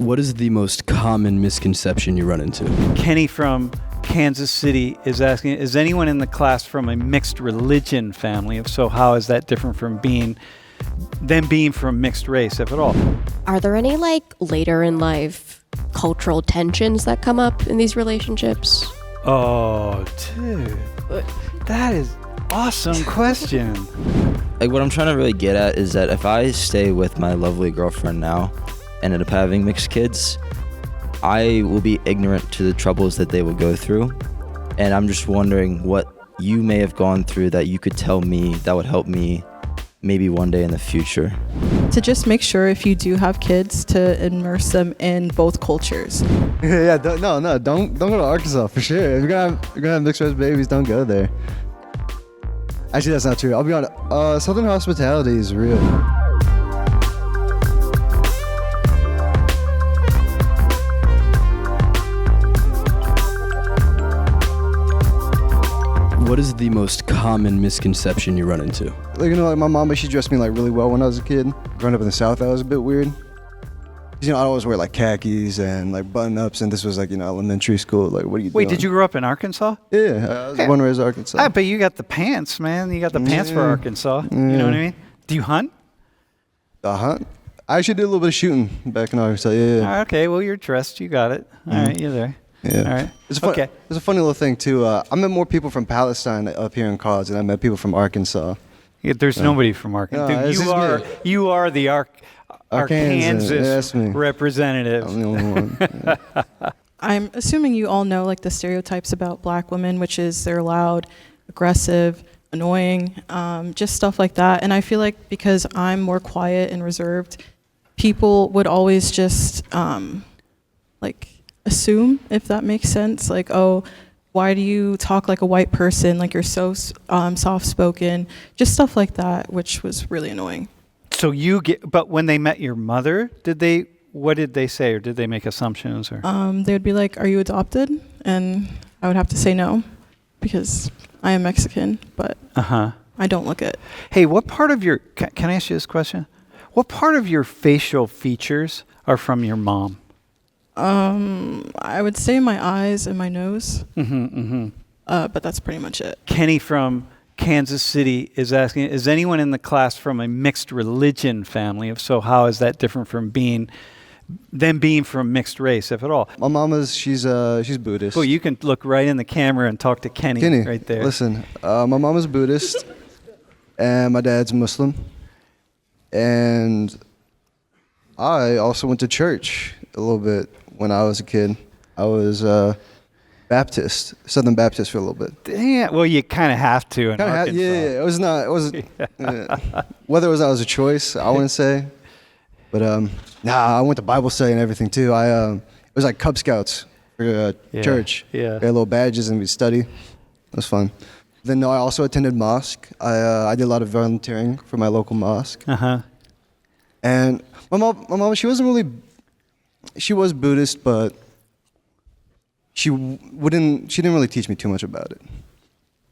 What is the most common misconception you run into? Kenny from Kansas City is asking, is anyone in the class from a mixed religion family? If so, how is that different from being from mixed race, if at all? Are there any later in life cultural tensions that come up in these relationships? Oh, dude, that is awesome question. What I'm trying to really get at is that if I stay with my lovely girlfriend now and end up having mixed kids, I will be ignorant to the troubles that they will go through. And I'm just wondering what you may have gone through that you could tell me that would help me maybe one day in the future. To just make sure if you do have kids to immerse them in both cultures. Don't go to Arkansas for sure. If you're gonna have mixed race babies, don't go there. Actually, that's not true. I'll be honest. Southern hospitality is real. What is the most common misconception you run into? My mom, she dressed me really well when I was a kid. Growing up in the South, that was a bit weird. I always wear khakis and button-ups, and this was elementary school. What are you doing? Wait, did you grow up in Arkansas? Yeah, I was born and raised in Arkansas. I bet you got the pants, man. You got the pants for Arkansas. Yeah. You know what I mean? Do you hunt? Hunt? I actually did a little bit of shooting back in Arkansas. Yeah. Okay, well, you're dressed. You got it. All right, you're there. Yeah. All right. It's okay. There's a funny little thing too. I met more people from Palestine up here in college than I met people from Arkansas. Yeah, there's nobody from Arkansas. No, you are the Arkansas representative. I'm the only one. Yeah. I'm assuming you all know the stereotypes about black women, which is they're loud, aggressive, annoying, just stuff like that. And I feel like because I'm more quiet and reserved, people would always just assume, if that makes sense, oh, why do you talk like a white person? You're so soft-spoken, just stuff like that, which was really annoying. So but when they met your mother, what did they say, or did they make assumptions? Or they would be like, "Are you adopted?" And I would have to say no, because I am Mexican, but I don't look it. Hey, what part of your? Can I ask you this question? What part of your facial features are from your mom? I would say my eyes and my nose. But that's pretty much it. Kenny from Kansas City is asking, is anyone in the class from a mixed religion family? If so, how is that different from being from mixed race, if at all? My mom she's Buddhist. Well, you can look right in the camera and talk to Kenny right there. Listen, my mom is Buddhist, and my dad's Muslim, and I also went to church a little bit when I was a kid. I was Baptist, Southern Baptist for a little bit. Yeah, well, you kind of have to in Arkansas. It was not. It wasn't. Whether it was a choice, I wouldn't say. But I went to Bible study and everything too. It was like Cub Scouts for church. Yeah. We had little badges and we'd study. It was fun. Then I also attended mosque. I did a lot of volunteering for my local mosque. And my mom, she wasn't really. She was Buddhist, but she didn't really teach me too much about it.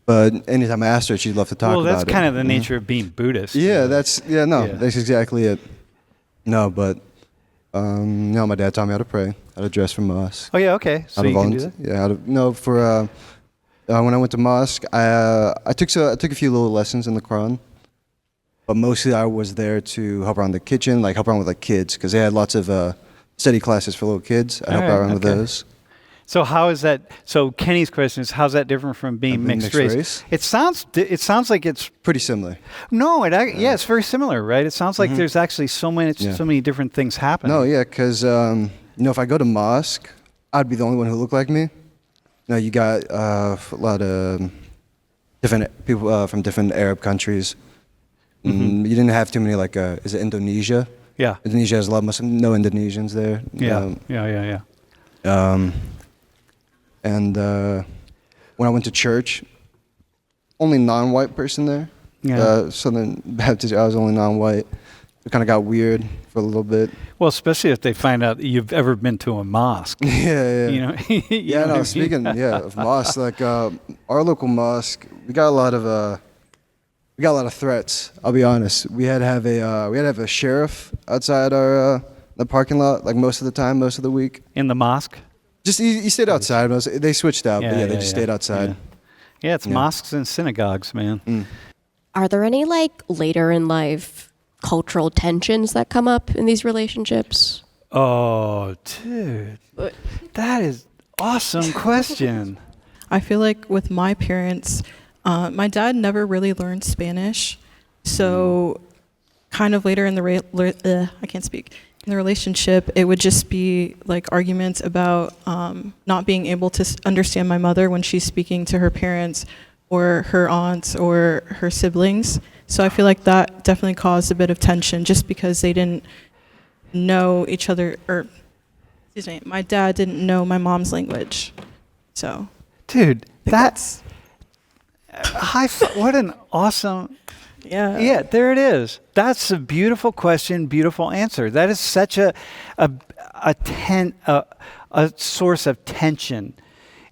But anytime I asked her, she'd love to talk about it. Well, that's kind of the nature of being Buddhist. Yeah, that's exactly it. No, but my dad taught me how to pray, how to dress for mosque. Oh yeah, okay. So you can do that? Yeah, when I went to mosque, I took a few little lessons in the Quran. But mostly I was there to help around the kitchen, help around with kids, because they had lots of study classes for little kids. I help around with those. So how is that? So Kenny's question is, how's that different from being mixed race? It sounds like it's pretty similar. No, it's very similar, right? It sounds like there's actually so many different things happening. No, yeah, because if I go to mosque, I'd be the only one who looked like me. No, you got a lot of different people from different Arab countries. You didn't have too many is it Indonesia? Yeah. Indonesia has a lot of Muslims. No Indonesians there. Yeah. And when I went to church, only non-white person there. Yeah. Southern Baptist, I was only non-white. It kind of got weird for a little bit. Well, especially if they find out that you've ever been to a mosque. Yeah. Speaking of mosques, our local mosque, we got a lot of threats. I'll be honest. We had to have a sheriff outside our the parking lot, like most of the time, most of the week. In the mosque? Just you stayed outside. They switched out, but yeah, they just stayed outside. Yeah, it's mosques and synagogues, man. Mm. Are there any like later in life cultural tensions that come up in these relationships? Oh, dude. That is awesome question. I feel like with my parents, my dad never really learned Spanish, so kind of later in the I can't speak. In the relationship, it would just be like arguments about not being able to understand my mother when she's speaking to her parents or her aunts or her siblings. So I feel like that definitely caused a bit of tension just because they didn't know each other, or excuse me, my dad didn't know my mom's language. So, dude, that's what an awesome. Yeah, there it is. That's a beautiful question, beautiful answer. That is such a source of tension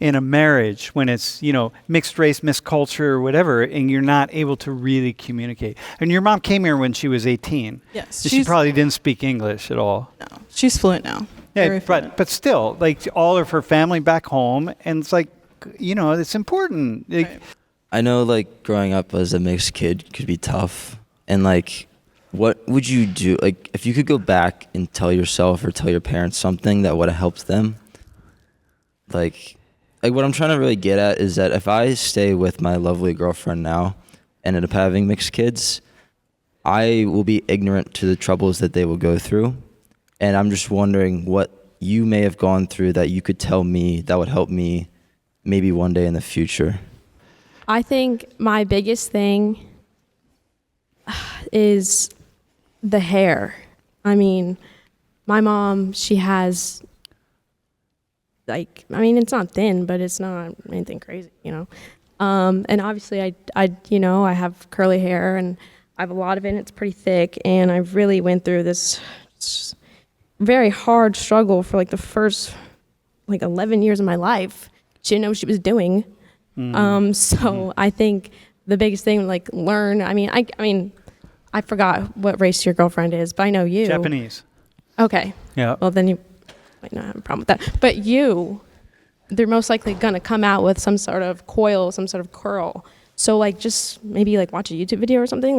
in a marriage when it's, mixed race, mixed culture, or whatever, and you're not able to really communicate. And your mom came here when she was 18. Yes. She probably didn't speak English at all. No, she's fluent now. Yeah, but still, like all of her family back home, and it's like, it's important. Right. I know, like, growing up as a mixed kid could be tough. And, like, what would you do? Like, if you could go back and tell yourself or tell your parents something that would have helped them, like what I'm trying to really get at is that if I stay with my lovely girlfriend now and end up having mixed kids, I will be ignorant to the troubles that they will go through. And I'm just wondering what you may have gone through that you could tell me that would help me maybe one day in the future. I think my biggest thing is the hair. I mean, my mom, she has, it's not thin, but it's not anything crazy, and obviously I have curly hair and I have a lot of it and it's pretty thick, and I really went through this very hard struggle for the first 11 years of my life. She didn't know what she was doing. So I think the biggest thing, learn. I forgot what race your girlfriend is, but I know you. Japanese. Okay. Yeah. Well, then you might not have a problem with that. But they're most likely going to come out with some sort of coil, some sort of curl. So, just maybe, watch a YouTube video or something,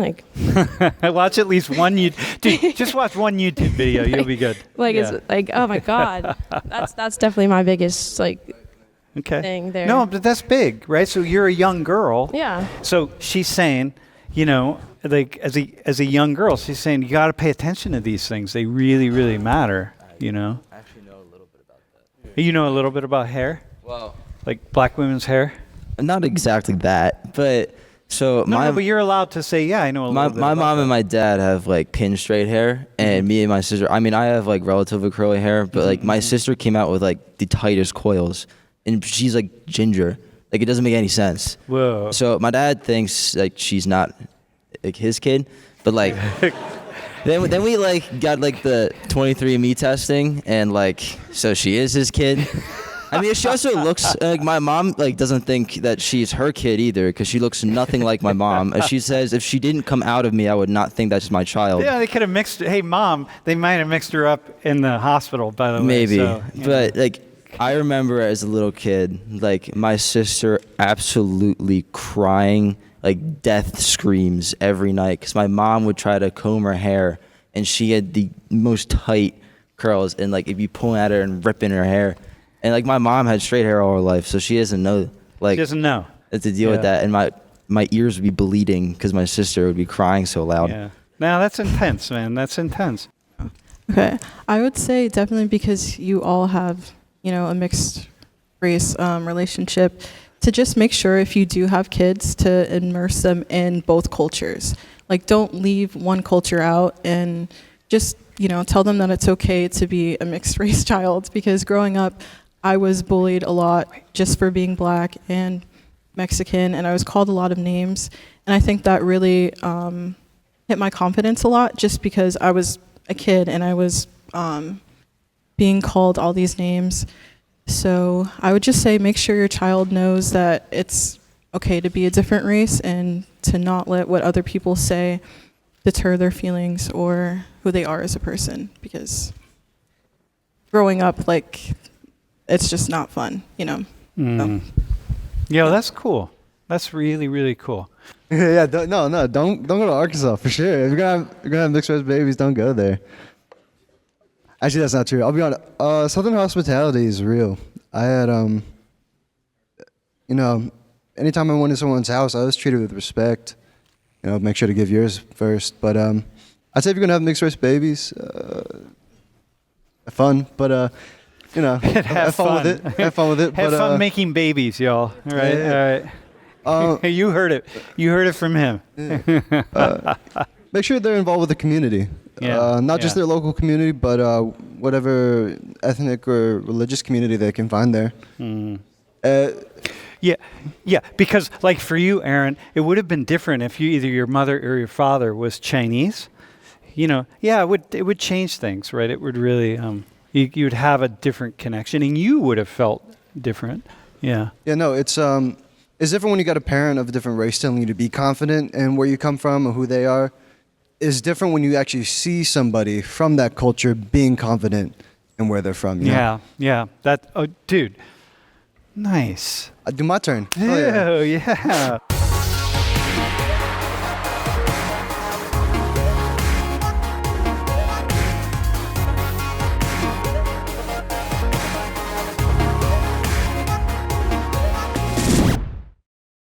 Watch at least one Dude, just watch one YouTube video. You'll be good. It's oh, my God. That's definitely my biggest, thing there. No, but that's big, right? So you're a young girl. Yeah. So she's saying, as a young girl, she's saying you got to pay attention to these things. They really, really matter. I actually know a little bit about that. You know a little bit about hair? Well, like black women's hair? not exactly that, but so no, but you're allowed to say, yeah, I know a little bit. My mom and my dad have pin straight hair, and me and my sister. I mean, I have relatively curly hair, but my sister came out with the tightest coils. And she's ginger. It doesn't make any sense. Whoa. So my dad thinks she's not his kid, but then we got the 23andMe testing, and so she is his kid. I mean, she also looks my mom doesn't think that she's her kid either, because she looks nothing like my mom. She says if she didn't come out of me, I would not think that's my child. Yeah, they could have mixed. Hey, mom, they might have mixed her up in the hospital, by the way. Maybe, so, but I remember as a little kid, my sister absolutely crying, death screams every night, because my mom would try to comb her hair, and she had the most tight curls, and it'd be pulling at her and ripping her hair. And my mom had straight hair all her life, so she doesn't know. She doesn't know. To deal with that, and my ears would be bleeding because my sister would be crying so loud. Yeah. Now that's intense, man. That's intense. Okay, I would say definitely because you all have a mixed race relationship, to just make sure if you do have kids to immerse them in both cultures. Don't leave one culture out, and just tell them that it's okay to be a mixed race child, because growing up I was bullied a lot just for being black and Mexican, and I was called a lot of names, and I think that really hit my confidence a lot, just because I was a kid and I was being called all these names. So I would just say make sure your child knows that it's okay to be a different race, and to not let what other people say deter their feelings or who they are as a person, because growing up, like, it's just not fun, you know. So. Yeah, that's cool. That's really, really cool. Yeah, don't go to Arkansas for sure. If you're gonna have mixed race babies, don't go there. Actually, that's not true. I'll be honest. Southern hospitality is real. I had anytime I went to someone's house, I was treated with respect. You know, make sure to give yours first. But I'd say if you're gonna have mixed race babies, have fun. But have fun with it. Have fun with it. Have fun making babies, y'all. All right, yeah. all right. You heard it. You heard it from him. Make sure they're involved with the community. Not just their local community, but whatever ethnic or religious community they can find there. Yeah, because like for you, Aaron, it would have been different if either your mother or your father was Chinese. You know, it would change things, right? It would really, you'd have a different connection, and you would have felt different. Yeah. Yeah, no, it's different when you got a parent of a different race telling you to be confident in where you come from or who they are. It's different when you actually see somebody from that culture being confident in where they're from. You know? Yeah. Dude, nice. I do my turn. Oh, yeah.